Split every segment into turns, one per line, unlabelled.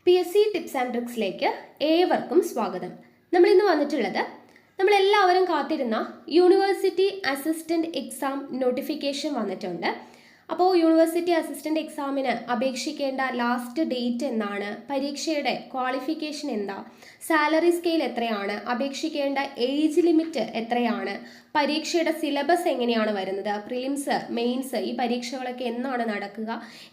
PSC tips and ട്രിക്സിലേക്ക് ഏവർക്കും സ്വാഗതം. നമ്മൾ ഇന്ന് വന്നിട്ടുള്ളത് നമ്മളെല്ലാവരും കാത്തിരുന്ന യൂണിവേഴ്സിറ്റി അസിസ്റ്റന്റ് എക്സാം നോട്ടിഫിക്കേഷൻ വന്നിട്ടുണ്ട്. അപ്പോൾ യൂണിവേഴ്സിറ്റി അസിസ്റ്റന്റ് എക്സാമിന് അപേക്ഷിക്കേണ്ട ലാസ്റ്റ് ഡേറ്റ് എന്നാണ്, പരീക്ഷയുടെ ക്വാളിഫിക്കേഷൻ എന്താ, സാലറി സ്കെയിൽ എത്രയാണ്, അപേക്ഷിക്കേണ്ട ഏജ് ലിമിറ്റ് എത്രയാണ്, പരീക്ഷയുടെ സിലബസ് എങ്ങനെയാണ് വരുന്നത്, പ്രിലിംസ് മെയിൻസ് ഈ പരീക്ഷകളൊക്കെ എന്നാണ് നടക്കുക,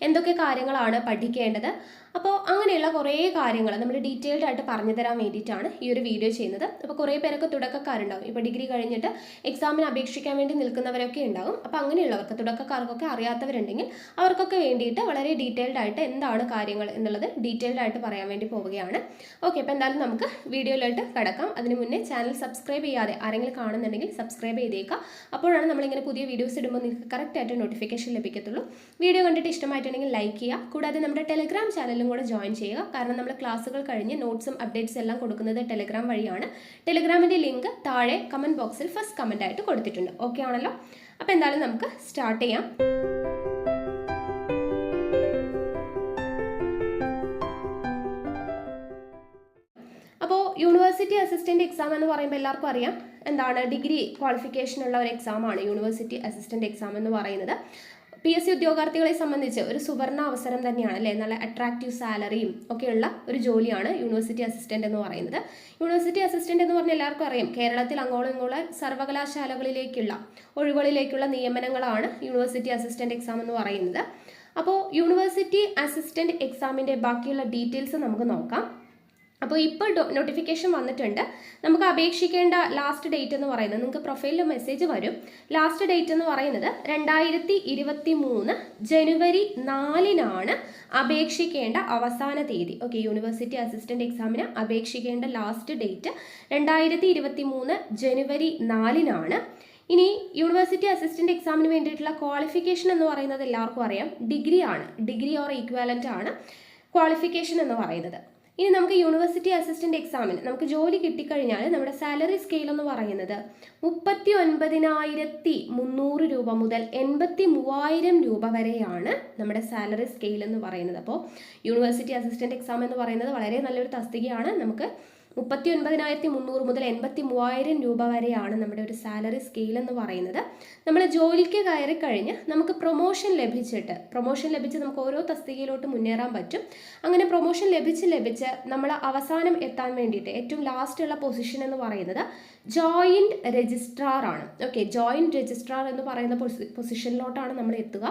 എന്തൊക്കെ കാര്യങ്ങളാണ് പഠിക്കേണ്ടത്. അപ്പോൾ അങ്ങനെയുള്ള കുറേ കാര്യങ്ങൾ നമ്മൾ ഡീറ്റെയിൽഡ് ആയിട്ട് പറഞ്ഞു തരാൻ വേണ്ടിയിട്ടാണ് ഈ ഒരു വീഡിയോ ചെയ്യുന്നത്. അപ്പോൾ കുറേ പേരൊക്കെ തുടക്കക്കാരുണ്ടാവും, ഇപ്പോൾ ഡിഗ്രി കഴിഞ്ഞിട്ട് എക്സാമിന് അപേക്ഷിക്കാൻ വേണ്ടി നിൽക്കുന്നവരൊക്കെ ഉണ്ടാവും. അപ്പോൾ അങ്ങനെയുള്ളവർക്ക്, തുടക്കക്കാർക്കൊക്കെ അറിയാത്തവരുണ്ടെങ്കിൽ അവർക്കൊക്കെ വേണ്ടിയിട്ട് വളരെ ഡീറ്റെയിൽഡ് ആയിട്ട് എന്താണ് കാര്യങ്ങൾ എന്നുള്ളത് ഡീറ്റെയിൽഡ് ആയിട്ട് പറയാൻ വേണ്ടി പോവുകയാണ്. ഓക്കെ, അപ്പോൾ എന്തായാലും നമുക്ക് വീഡിയോയിലോട്ട് കിടക്കാം. അതിന് മുന്നേ ചാനൽ സബ്സ്ക്രൈബ് ചെയ്യാതെ ആരെങ്കിലും കാണുന്നുണ്ടെങ്കിൽ സബ്സ്ക്രൈബ് ചെയ്തേക്കുക. അപ്പോഴാണ് നമ്മളിങ്ങനെ പുതിയ വീഡിയോസ് ഇടുമ്പോൾ നിങ്ങൾക്ക് കറക്റ്റായിട്ട് നോട്ടിഫിക്കേഷൻ ലഭിക്കത്തുള്ളൂ. വീഡിയോ കണ്ടിട്ട് ഇഷ്ടമായിട്ടുണ്ടെങ്കിൽ ലൈക്ക് ചെയ്യുക. കൂടാതെ നമ്മുടെ ടെലിഗ്രാം ചാനലിലും കൂടെ ജോയിൻ ചെയ്യുക. കാരണം നമ്മൾ ക്ലാസ്സുകൾ കഴിഞ്ഞ് നോട്ട്സും അപ്ഡേറ്റ്സ് എല്ലാം കൊടുക്കുന്നത് ടെലിഗ്രാം വഴിയാണ്. ടെലിഗ്രാമിൻ്റെ ലിങ്ക് താഴെ കമൻറ്റ് ബോക്സിൽ ഫസ്റ്റ് കമൻ്റ് ആയിട്ട് കൊടുത്തിട്ടുണ്ട്. ഓക്കെ ആണല്ലോ? അപ്പോൾ എന്തായാലും നമുക്ക് സ്റ്റാർട്ട് ചെയ്യാം. അപ്പോൾ യൂണിവേഴ്സിറ്റി അസിസ്റ്റന്റ് എക്സാം എന്ന് പറയുമ്പോൾ എല്ലാവർക്കും അറിയാം എന്താണ്, ഡിഗ്രി ക്വാളിഫിക്കേഷൻ ഉള്ള ഒരു എക്സാമാണ് യൂണിവേഴ്സിറ്റി അസിസ്റ്റന്റ് എക്സാം എന്ന് പറയുന്നത്. PSC ഉദ്യോഗാർത്ഥികളെ സംബന്ധിച്ച് ഒരു സുവർണ അവസരം തന്നെയാണ് അല്ലേ. നല്ല അട്രാക്റ്റീവ് സാലറിയും ഒക്കെയുള്ള ഒരു ജോലിയാണ് യൂണിവേഴ്സിറ്റി അസിസ്റ്റന്റ് എന്ന് പറയുന്നത്. യൂണിവേഴ്സിറ്റി അസിസ്റ്റന്റ് എന്ന് പറഞ്ഞാൽ എല്ലാവർക്കും അറിയാം, കേരളത്തിൽ അങ്ങോളം ഇങ്ങോളം സർവകലാശാലകളിലേക്കുള്ള ഒഴിവുകളിലേക്കുള്ള നിയമനങ്ങളാണ് യൂണിവേഴ്സിറ്റി അസിസ്റ്റന്റ് എക്സാം എന്ന് പറയുന്നത്. അപ്പോൾ യൂണിവേഴ്സിറ്റി അസിസ്റ്റന്റ് എക്സാമിൻ്റെ ബാക്കിയുള്ള ഡീറ്റെയിൽസ് നമുക്ക് നോക്കാം. അപ്പോൾ ഇപ്പോൾ നോട്ടിഫിക്കേഷൻ വന്നിട്ടുണ്ട്. നമുക്ക് അപേക്ഷിക്കേണ്ട ലാസ്റ്റ് ഡേറ്റ് എന്ന് പറയുന്നത്, നിങ്ങൾക്ക് പ്രൊഫൈലിൽ മെസ്സേജ് വരും. ലാസ്റ്റ് ഡേറ്റ് എന്ന് പറയുന്നത് 2023 ജനുവരി 4 അപേക്ഷിക്കേണ്ട അവസാന തീയതി. ഓക്കെ, യൂണിവേഴ്സിറ്റി അസിസ്റ്റന്റ് എക്സാമിന് അപേക്ഷിക്കേണ്ട ലാസ്റ്റ് ഡേറ്റ് 2023 ജനുവരി 4. ഇനി യൂണിവേഴ്സിറ്റി അസിസ്റ്റന്റ് എക്സാമിന് വേണ്ടിയിട്ടുള്ള ക്വാളിഫിക്കേഷൻ എന്ന് പറയുന്നത് എല്ലാവർക്കും അറിയാം, ഡിഗ്രി ആണ്. ഡിഗ്രി ഓർ ഈക്വാലൻ്റ് ആണ് ക്വാളിഫിക്കേഷൻ എന്ന് പറയുന്നത്. ഇനി നമുക്ക് യൂണിവേഴ്സിറ്റി അസിസ്റ്റന്റ് എക്സാമിന് നമുക്ക് ജോലി കിട്ടിക്കഴിഞ്ഞാൽ നമ്മുടെ സാലറി സ്കെയിൽ എന്ന് പറയുന്നത് 39,300 രൂപ മുതൽ 83,000 രൂപ വരെയാണ് നമ്മുടെ സാലറി സ്കെയിൽ എന്ന് പറയുന്നത്. അപ്പോൾ യൂണിവേഴ്സിറ്റി അസിസ്റ്റന്റ് എക്സാം എന്ന് പറയുന്നത് വളരെ നല്ലൊരു തസ്തികയാണ്. നമുക്ക് 39,300 മുതൽ 83,000 രൂപ വരെയാണ് നമ്മുടെ ഒരു സാലറി സ്കെയിൽ എന്ന് പറയുന്നത്. നമ്മൾ ജോലിക്ക് കയറി കഴിഞ്ഞ് നമുക്ക് പ്രൊമോഷൻ ലഭിച്ച് നമുക്ക് ഓരോ തസ്തികയിലോട്ട് മുന്നേറാൻ പറ്റും. അങ്ങനെ പ്രൊമോഷൻ ലഭിച്ച് നമ്മൾ അവസാനം എത്താൻ വേണ്ടിയിട്ട് ഏറ്റവും ലാസ്റ്റ് ഉള്ള പൊസിഷൻ എന്ന് പറയുന്നത് ജോയിന്റ് രജിസ്ട്രാർ ആണ്. ഓക്കെ, ജോയിന്റ് രജിസ്ട്രാർ എന്ന് പറയുന്ന പൊസിഷനിലോട്ടാണ് നമ്മൾ എത്തുക.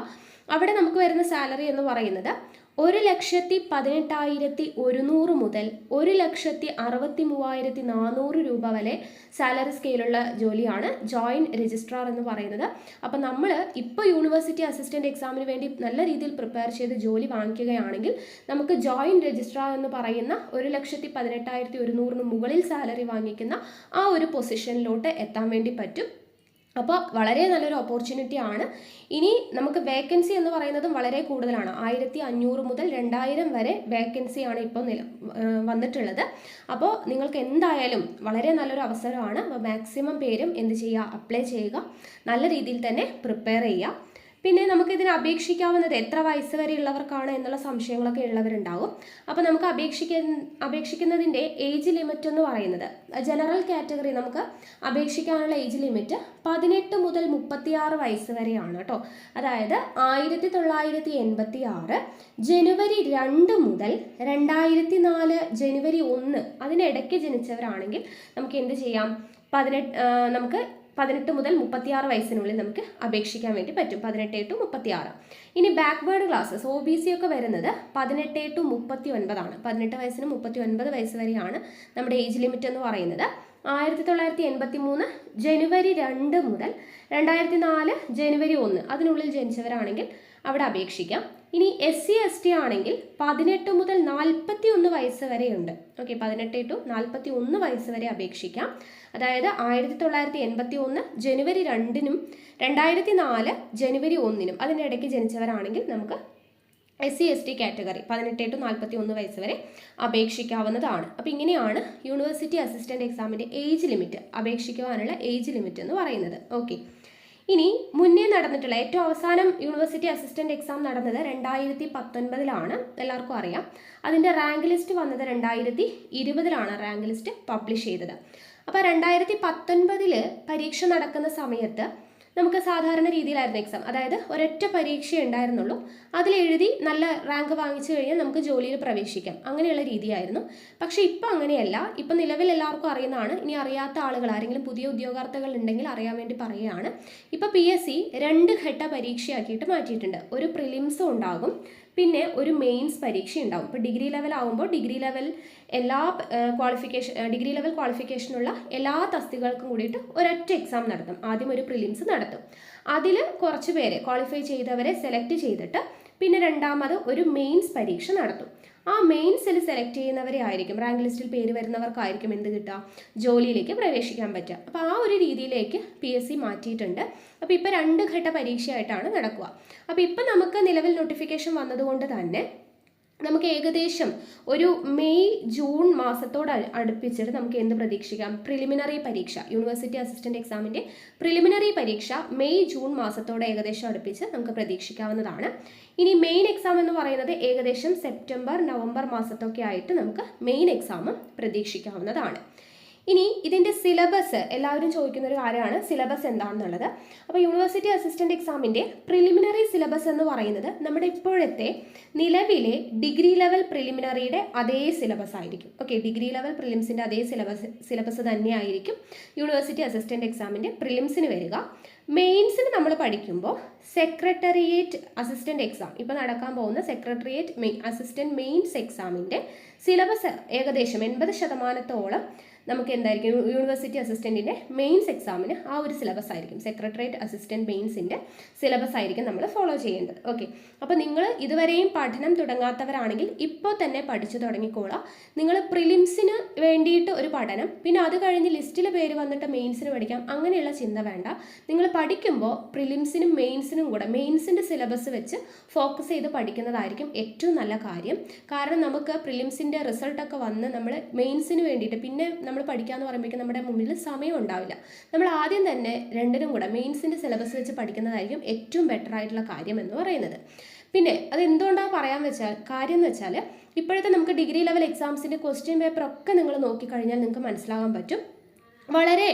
അവിടെ നമുക്ക് വരുന്ന സാലറി എന്ന് പറയുന്നത് 1,18,100 മുതൽ 1,63,400 രൂപ വരെ സാലറി സ്കെയിലുള്ള ജോലിയാണ് ജോയിന്റ് രജിസ്ട്രാർ എന്ന് പറയുന്നത്. അപ്പം നമ്മൾ ഇപ്പോൾ യൂണിവേഴ്സിറ്റി അസിസ്റ്റന്റ് എക്സാമിന് വേണ്ടി നല്ല രീതിയിൽ പ്രിപ്പയർ ചെയ്ത് ജോലി വാങ്ങിക്കുകയാണെങ്കിൽ നമുക്ക് ജോയിന്റ് രജിസ്ട്രാർ എന്ന് പറയുന്ന 1,18,100 മുകളിൽ സാലറി വാങ്ങിക്കുന്ന ആ ഒരു പൊസിഷനിലോട്ട് എത്താൻ വേണ്ടി പറ്റും. അപ്പോൾ വളരെ നല്ലൊരു ഓപ്പർച്യൂണിറ്റി ആണ്. ഇനി നമുക്ക് വേക്കൻസി എന്ന് പറയുന്നതും വളരെ കൂടുതലാണ്. 1,500 മുതൽ 2,000 വരെ വേക്കൻസിയാണ് ഇപ്പോൾ വന്നിട്ടുള്ളത്. അപ്പോൾ നിങ്ങൾക്ക് എന്തായാലും വളരെ നല്ലൊരു അവസരമാണ്. അപ്പോൾ മാക്സിമം പേരും എന്ത് ചെയ്യുക, അപ്ലൈ ചെയ്യുക, നല്ല രീതിയിൽ തന്നെ പ്രിപ്പയർ ചെയ്യുക. പിന്നെ നമുക്കിതിന് അപേക്ഷിക്കാവുന്നത് എത്ര വയസ്സ് വരെ ഉള്ളവർക്കാണ് എന്നുള്ള സംശയങ്ങളൊക്കെ ഉള്ളവരുണ്ടാവും. അപ്പോൾ നമുക്ക് അപേക്ഷിക്കുന്നതിൻ്റെ ഏജ് ലിമിറ്റ് എന്ന് പറയുന്നത്, ജനറൽ കാറ്റഗറി നമുക്ക് അപേക്ഷിക്കാനുള്ള ഏജ് ലിമിറ്റ് 18 മുതൽ 36 വയസ്സ് വരെയാണ് കേട്ടോ. അതായത് 1986 ജനുവരി 2 മുതൽ 2004 ജനുവരി 1 അതിനിടയ്ക്ക് ജനിച്ചവരാണെങ്കിൽ നമുക്ക് എന്ത് ചെയ്യാം, 18 മുതൽ 36 വയസ്സിനുള്ളിൽ നമുക്ക് അപേക്ഷിക്കാൻ വേണ്ടി പറ്റും. 18 to 36. ഇനി ബാക്ക്വേർഡ് ക്ലാസ്സസ് OBC ഒക്കെ വരുന്നത് 18 to 39 ആണ്. 18 വയസ്സിന് 39 വയസ്സ് വരെയാണ് നമ്മുടെ ഏജ് ലിമിറ്റ് എന്ന് പറയുന്നത്. 1983 ജനുവരി 2 മുതൽ 2004 ജനുവരി 1 അതിനുള്ളിൽ ജനിച്ചവരാണെങ്കിൽ അവിടെ അപേക്ഷിക്കാം. ഇനി SC ST ആണെങ്കിൽ 18 മുതൽ 41 വയസ്സ് വരെയുണ്ട്. ഓക്കെ, 18 to 41 വയസ്സ് വരെ അപേക്ഷിക്കാം. അതായത് 1981 ജനുവരി 2 2004 ജനുവരി 1 അതിൻ്റെ ഇടയ്ക്ക് ജനിച്ചവരാണെങ്കിൽ നമുക്ക് SC ST കാറ്റഗറി 18 to 41 വയസ്സ് വരെ അപേക്ഷിക്കാവുന്നതാണ്. അപ്പോൾ ഇങ്ങനെയാണ് യൂണിവേഴ്സിറ്റി അസിസ്റ്റന്റ് എക്സാമിൻ്റെ ഏജ് ലിമിറ്റ്, അപേക്ഷിക്കുവാനുള്ള ഏജ് ലിമിറ്റ് എന്ന് പറയുന്നത്. ഓക്കെ, ഇനി മുന്നേ നടന്നിട്ടുള്ള ഏറ്റവും അവസാനം യൂണിവേഴ്സിറ്റി അസിസ്റ്റന്റ് എക്സാം നടന്നത് 2019 എല്ലാവർക്കും അറിയാം. അതിൻ്റെ റാങ്ക് ലിസ്റ്റ് വന്നത് 2020 റാങ്ക് ലിസ്റ്റ് പബ്ലിഷ് ചെയ്തത്. അപ്പോൾ 2019 പരീക്ഷ നടക്കുന്ന സമയത്ത് നമുക്ക് സാധാരണ രീതിയിലായിരുന്നു എക്സാം. അതായത് ഒരൊറ്റ പരീക്ഷ ഉണ്ടായിരുന്നുള്ളൂ. അതിലെഴുതി നല്ല റാങ്ക് വാങ്ങിച്ചു കഴിഞ്ഞാൽ നമുക്ക് ജോലിയിൽ പ്രവേശിക്കാം, അങ്ങനെയുള്ള രീതിയായിരുന്നു. പക്ഷേ ഇപ്പം അങ്ങനെയല്ല. ഇപ്പം നിലവിൽ എല്ലാവർക്കും അറിയുന്നതാണ്. ഇനി അറിയാത്ത ആളുകൾ ആരെങ്കിലും പുതിയ ഉദ്യോഗാർത്ഥികൾ ഉണ്ടെങ്കിൽ അറിയാൻ വേണ്ടി പറയുകയാണ്. ഇപ്പോൾ PSC 2 ഘട്ട പരീക്ഷയാക്കിയിട്ട് മാറ്റിയിട്ടുണ്ട്. ഒരു പ്രിലിംസും ഉണ്ടാകും, പിന്നെ ഒരു മെയിൻസ് പരീക്ഷ ഉണ്ടാവും. ഇപ്പോൾ ഡിഗ്രി ലെവൽ ആകുമ്പോൾ ഡിഗ്രി ലെവൽ ക്വാളിഫിക്കേഷനുള്ള എല്ലാ തസ്തികൾക്കും കൂടിയിട്ട് ഒരൊറ്റ എക്സാം നടത്തും. ആദ്യം ഒരു പ്രിലിംസ് നടത്തും. അതിൽ കുറച്ച് പേരെ ക്വാളിഫൈ ചെയ്തവരെ സെലക്ട് ചെയ്തിട്ട് പിന്നെ രണ്ടാമത് ഒരു മെയിൻസ് പരീക്ഷ നടത്തും. ആ മെയിൻസിൽ സെലക്ട് ചെയ്യുന്നവരെ ആയിരിക്കും, റാങ്ക് ലിസ്റ്റിൽ പേര് വരുന്നവർക്കായിരിക്കും എന്ത് കിട്ടുക, ജോലിയിലേക്ക് പ്രവേശിക്കാൻ പറ്റുക. അപ്പോൾ ആ ഒരു രീതിയിലേക്ക് PSC മാറ്റിയിട്ടുണ്ട്. അപ്പോൾ ഇപ്പോൾ 2 ഘട്ട പരീക്ഷയായിട്ടാണ് നടക്കുക. അപ്പോൾ ഇപ്പം നമുക്ക് നിലവിൽ നോട്ടിഫിക്കേഷൻ വന്നതുകൊണ്ട് തന്നെ നമുക്ക് ഏകദേശം ഒരു മെയ് ജൂൺ മാസത്തോട് അടുപ്പിച്ചിട്ട് നമുക്ക് എന്ത് പ്രതീക്ഷിക്കാം, പ്രിലിമിനറി പരീക്ഷ, യൂണിവേഴ്സിറ്റി അസിസ്റ്റന്റ് എക്സാമിൻ്റെ പ്രിലിമിനറി പരീക്ഷ മെയ് ജൂൺ മാസത്തോടെ ഏകദേശം അടുപ്പിച്ച് നമുക്ക് പ്രതീക്ഷിക്കാവുന്നതാണ്. ഇനി മെയിൻ എക്സാം എന്ന് പറയുന്നത് ഏകദേശം സെപ്റ്റംബർ നവംബർ മാസത്തൊക്കെ ആയിട്ട് നമുക്ക് മെയിൻ എക്സാമും പ്രതീക്ഷിക്കാവുന്നതാണ്. ഇനി ഇതിൻ്റെ സിലബസ് എല്ലാവരും ചോദിക്കുന്ന ഒരു കാര്യമാണ്, സിലബസ് എന്താണെന്നുള്ളത്. അപ്പോൾ യൂണിവേഴ്സിറ്റി അസിസ്റ്റന്റ് എക്സാമിൻ്റെ പ്രിലിമിനറി സിലബസ് എന്ന് പറയുന്നത് നമ്മുടെ ഇപ്പോഴത്തെ നിലവിലെ ഡിഗ്രി ലെവൽ പ്രിലിമിനറിയുടെ അതേ സിലബസ് ആയിരിക്കും. ഓക്കെ, ഡിഗ്രി ലെവൽ പ്രിലിംസിൻ്റെ അതേ സിലബസ് തന്നെയായിരിക്കും യൂണിവേഴ്സിറ്റി അസിസ്റ്റന്റ് എക്സാമിൻ്റെ പ്രിലിംസിന് വരിക. മെയിൻസിന് നമ്മൾ പഠിക്കുമ്പോൾ സെക്രട്ടേറിയറ്റ് അസിസ്റ്റന്റ് എക്സാം, ഇപ്പോൾ നടക്കാൻ പോകുന്ന സെക്രട്ടേറിയറ്റ് അസിസ്റ്റന്റ് മെയിൻസ് എക്സാമിൻ്റെ സിലബസ് ഏകദേശം 80% നമുക്ക് എന്തായിരിക്കും, യൂണിവേഴ്സിറ്റി അസിസ്റ്റന്റിൻ്റെ മെയിൻസ് എക്സാമിന് ആ ഒരു സിലബസ് ആയിരിക്കും, സെക്രട്ടേറിയറ്റ് അസിസ്റ്റന്റ് മെയിൻസിൻ്റെ സിലബസ് ആയിരിക്കും നമ്മൾ ഫോളോ ചെയ്യേണ്ടത്. ഓക്കെ, അപ്പോൾ നിങ്ങൾ ഇതുവരെയും പഠനം തുടങ്ങാത്തവരാണെങ്കിൽ ഇപ്പോൾ തന്നെ പഠിച്ചു തുടങ്ങിക്കോളാം. നിങ്ങൾ പ്രിലിംസിന് വേണ്ടിയിട്ട് ഒരു പഠനം, പിന്നെ അത് കഴിഞ്ഞ് ലിസ്റ്റിൽ പേര് വന്നിട്ട് മെയിൻസിന് പഠിക്കാം, അങ്ങനെയുള്ള ചിന്ത വേണ്ട. നിങ്ങൾ പഠിക്കുമ്പോൾ പ്രിലിംസിനും മെയിൻസിനും കൂടെ മെയിൻസിൻ്റെ സിലബസ് വെച്ച് ഫോക്കസ് ചെയ്ത് പഠിക്കുന്നതായിരിക്കും ഏറ്റവും നല്ല കാര്യം. കാരണം നമുക്ക് പ്രിലിംസിൻ്റെ റിസൾട്ടൊക്കെ വന്ന് നമ്മൾ മെയിൻസിന് വേണ്ടിയിട്ട് പിന്നെ നമ്മൾ പഠിക്കാമെന്ന് പറയുമ്പോഴേക്കും നമ്മുടെ മുന്നിൽ സമയം ഉണ്ടാവില്ല. നമ്മൾ ആദ്യം തന്നെ രണ്ടിനും കൂടെ മെയിൻസിൻ്റെ സിലബസ് വെച്ച് പഠിക്കുന്നതായിരിക്കും ഏറ്റവും ബെറ്റർ ആയിട്ടുള്ള കാര്യം എന്ന് പറയുന്നത്. പിന്നെ അത് എന്തുകൊണ്ടാണ് കാര്യം എന്ന് വെച്ചാൽ ഇപ്പോഴത്തെ നമുക്ക് ഡിഗ്രി ലെവൽ എക്സാംസിൻ്റെ ക്വസ്റ്റ്യൻ പേപ്പറൊക്കെ നിങ്ങൾ നോക്കിക്കഴിഞ്ഞാൽ നിങ്ങൾക്ക് മനസ്സിലാകാൻ പറ്റും, വളരെ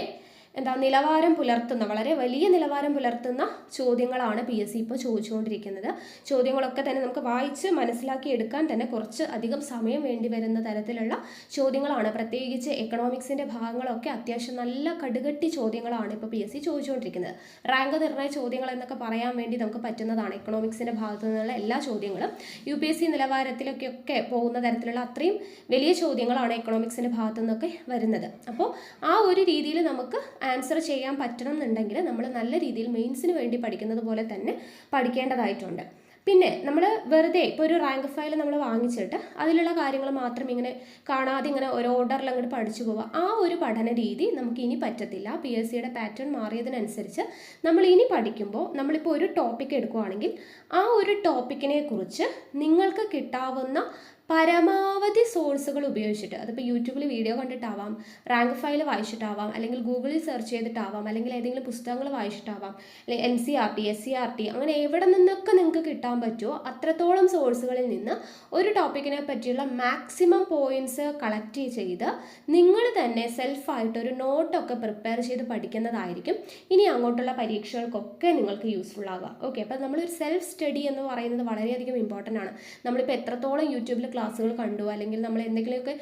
വളരെ വലിയ നിലവാരം പുലർത്തുന്ന ചോദ്യങ്ങളാണ് PSC ഇപ്പോൾ ചോദിച്ചുകൊണ്ടിരിക്കുന്നത്. ചോദ്യങ്ങളൊക്കെ തന്നെ നമുക്ക് വായിച്ച് മനസ്സിലാക്കി എടുക്കാൻ തന്നെ കുറച്ച് അധികം സമയം വേണ്ടി വരുന്ന തരത്തിലുള്ള ചോദ്യങ്ങളാണ്. പ്രത്യേകിച്ച് എക്കണോമിക്സിൻ്റെ ഭാഗങ്ങളൊക്കെ അത്യാവശ്യം നല്ല കടുകട്ടി ചോദ്യങ്ങളാണ് ഇപ്പോൾ PSC ചോദിച്ചുകൊണ്ടിരിക്കുന്നത്. റാങ്ക് നിർണയ ചോദ്യങ്ങൾ എന്നൊക്കെ പറയാൻ വേണ്ടി നമുക്ക് പറ്റുന്നതാണ്. എക്കണോമിക്സിൻ്റെ ഭാഗത്തു നിന്നുള്ള എല്ലാ ചോദ്യങ്ങളും UPSC നിലവാരത്തിലൊക്കെ പോകുന്ന തരത്തിലുള്ള അത്രയും വലിയ ചോദ്യങ്ങളാണ് എക്കണോമിക്സിൻ്റെ ഭാഗത്തു നിന്നൊക്കെ വരുന്നത്. അപ്പോൾ ആ ഒരു രീതിയിൽ നമുക്ക് ആൻസർ ചെയ്യാൻ പറ്റണം എന്നുണ്ടെങ്കിൽ നമ്മൾ നല്ല രീതിയിൽ മെയിൻസിന് വേണ്ടി പഠിക്കുന്നത് പോലെ തന്നെ പഠിക്കേണ്ടതായിട്ടുണ്ട്. പിന്നെ നമ്മൾ വെറുതെ ഇപ്പോൾ ഒരു റാങ്ക് ഫയൽ നമ്മൾ വാങ്ങിച്ചിട്ട് അതിലുള്ള കാര്യങ്ങൾ മാത്രം ഇങ്ങനെ കാണാതെ ഇങ്ങനെ ഒരു ഓർഡറിൽ അങ്ങോട്ട് പഠിച്ചു പോവുക, ആ ഒരു പഠന രീതി നമുക്ക് ഇനി പറ്റത്തില്ല. PSCയുടെ പാറ്റേൺ മാറിയതിനനുസരിച്ച് നമ്മൾ ഇനി പഠിക്കുമ്പോൾ നമ്മളിപ്പോൾ ഒരു ടോപ്പിക് എടുക്കുകയാണെങ്കിൽ ആ ഒരു ടോപ്പിക്കിനെ കുറിച്ച് നിങ്ങൾക്ക് കിട്ടാവുന്ന പരമാവധി സോഴ്സുകൾ ഉപയോഗിച്ചിട്ട്, അതിപ്പോൾ യൂട്യൂബിൽ വീഡിയോ കണ്ടിട്ടാവാം, റാങ്ക് ഫയൽ വായിച്ചിട്ടാവാം, അല്ലെങ്കിൽ ഗൂഗിളിൽ സെർച്ച് ചെയ്തിട്ടാവാം, അല്ലെങ്കിൽ ഏതെങ്കിലും പുസ്തകങ്ങൾ വായിച്ചിട്ടാവാം, അല്ലെങ്കിൽ NCERT SCERT അങ്ങനെ എവിടെ നിന്നൊക്കെ നിങ്ങൾക്ക് കിട്ടാൻ പറ്റുമോ അത്രത്തോളം സോഴ്സുകളിൽ നിന്ന് ഒരു ടോപ്പിക്കിനെ പറ്റിയുള്ള മാക്സിമം പോയിന്റ്സ് കളക്ട് ചെയ്ത് നിങ്ങൾ തന്നെ സെൽഫായിട്ട് ഒരു നോട്ടൊക്കെ പ്രിപ്പയർ ചെയ്ത് പഠിക്കുന്നതായിരിക്കും ഇനി അങ്ങോട്ടുള്ള പരീക്ഷകൾക്കൊക്കെ നിങ്ങൾക്ക് യൂസ്ഫുൾ ആവുക. ഓക്കെ, അപ്പോൾ നമ്മളൊരു സെൽഫ് സ്റ്റഡി എന്ന് പറയുന്നത് വളരെയധികം ഇമ്പോർട്ടൻ്റ് ആണ്. നമ്മളിപ്പോൾ എത്രത്തോളം യൂട്യൂബിൽ ക്ലാസ്സുകൾ കണ്ടു, അല്ലെങ്കിൽ നമ്മൾ എന്തെങ്കിലുമൊക്കെ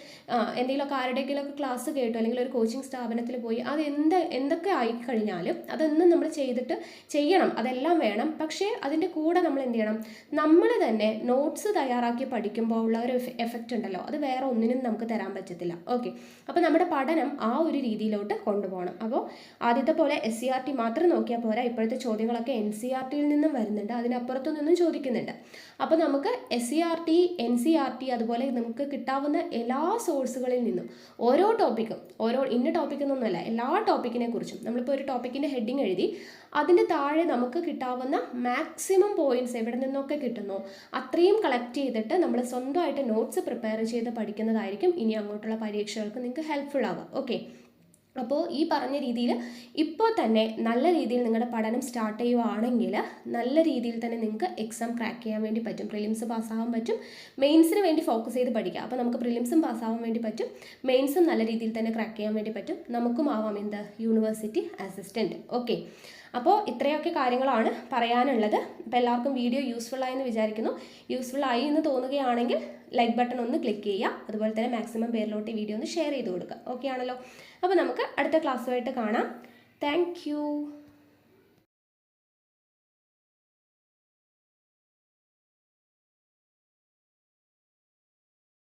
ആരുടെയെങ്കിലുമൊക്കെ ക്ലാസ് കേട്ടു, അല്ലെങ്കിൽ ഒരു കോച്ചിങ് സ്ഥാപനത്തിൽ പോയി, അത് എന്തൊക്കെ ആയിക്കഴിഞ്ഞാലും അതൊന്നും നമ്മൾ ചെയ്യണം, അതെല്ലാം വേണം. പക്ഷേ അതിൻ്റെ കൂടെ നമ്മൾ എന്ത് ചെയ്യണം, നമ്മൾ തന്നെ നോട്ട്സ് തയ്യാറാക്കി പഠിക്കുമ്പോൾ ഉള്ള ഒരു എഫക്റ്റ് ഉണ്ടല്ലോ, അത് വേറെ ഒന്നിനും നമുക്ക് തരാൻ പറ്റത്തില്ല. ഓക്കെ, അപ്പോൾ നമ്മുടെ പഠനം ആ ഒരു രീതിയിലോട്ട് കൊണ്ടുപോകണം. അപ്പോൾ ആദ്യത്തെ പോലെ SCERT മാത്രം നോക്കിയാൽ പോരാ, ഇപ്പോഴത്തെ ചോദ്യങ്ങളൊക്കെ NCERTയിൽ നിന്നും വരുന്നുണ്ട്, അതിനപ്പുറത്തു നിന്നും ചോദിക്കുന്നുണ്ട്. അപ്പോൾ നമുക്ക് SCERT NCERT അതുപോലെ നമുക്ക് കിട്ടാവുന്ന എല്ലാ സോഴ്സുകളിൽ നിന്നും ഓരോ ടോപ്പിക്കും, ഇന്ന ടോപ്പിക്കെന്നൊന്നുമല്ല, എല്ലാ ടോപ്പിക്കിനെ കുറിച്ചും നമ്മളിപ്പോൾ ഒരു ടോപ്പിക്കിൻ്റെ ഹെഡിങ് എഴുതി അതിൻ്റെ താഴെ നമുക്ക് കിട്ടാവുന്ന മാക്സിമം പോയിന്റ്സ് എവിടെ നിന്നൊക്കെ കിട്ടുന്നോ അത്രയും കളക്ട് ചെയ്തിട്ട് നമ്മൾ സ്വന്തമായിട്ട് നോട്ട്സ് പ്രിപ്പയർ ചെയ്ത് പഠിക്കുന്നതായിരിക്കും ഇനി അങ്ങോട്ടുള്ള പരീക്ഷകൾക്ക് നിങ്ങൾക്ക് ഹെൽപ്ഫുൾ ആവുക. ഓക്കെ, അപ്പോൾ ഈ പറഞ്ഞ രീതിയിൽ ഇപ്പോൾ തന്നെ നല്ല രീതിയിൽ നിങ്ങളുടെ പഠനം സ്റ്റാർട്ട് ചെയ്യുവാണെങ്കിൽ നല്ല രീതിയിൽ തന്നെ നിങ്ങൾക്ക് എക്സാം ക്രാക്ക് ചെയ്യാൻ വേണ്ടി പറ്റും, പ്രിലിംസ് പാസ്സാവാൻ പറ്റും, മെയിൻസിന് വേണ്ടി ഫോക്കസ് ചെയ്ത് പഠിക്കുക. അപ്പോൾ നമുക്ക് പ്രിലിംസും പാസ്സാവാൻ വേണ്ടി പറ്റും, മെയിൻസും നല്ല രീതിയിൽ തന്നെ ക്രാക്ക് ചെയ്യാൻ വേണ്ടി പറ്റും, നമുക്കും ആവാം എന്ത് യൂണിവേഴ്സിറ്റി അസിസ്റ്റൻറ്റ്. ഓക്കെ, അപ്പോൾ ഇത്രയൊക്കെ കാര്യങ്ങളാണ് പറയാനുള്ളത്. അപ്പോൾ എല്ലാവർക്കും വീഡിയോ യൂസ്ഫുൾ ആയെന്ന് വിചാരിക്കുന്നു. യൂസ്ഫുൾ ആയി എന്ന് തോന്നുകയാണെങ്കിൽ ലൈക്ക് ബട്ടൺ ഒന്ന് ക്ലിക്ക് ചെയ്യുക, അതുപോലെ തന്നെ മാക്സിമം പേരിലോട്ട് ഈ വീഡിയോ ഒന്ന് ഷെയർ ചെയ്ത് കൊടുക്കുക. ഓക്കെ ആണല്ലോ. അപ്പോൾ നമുക്ക് അടുത്ത ക്ലാസ്സുമായിട്ട് കാണാം. താങ്ക്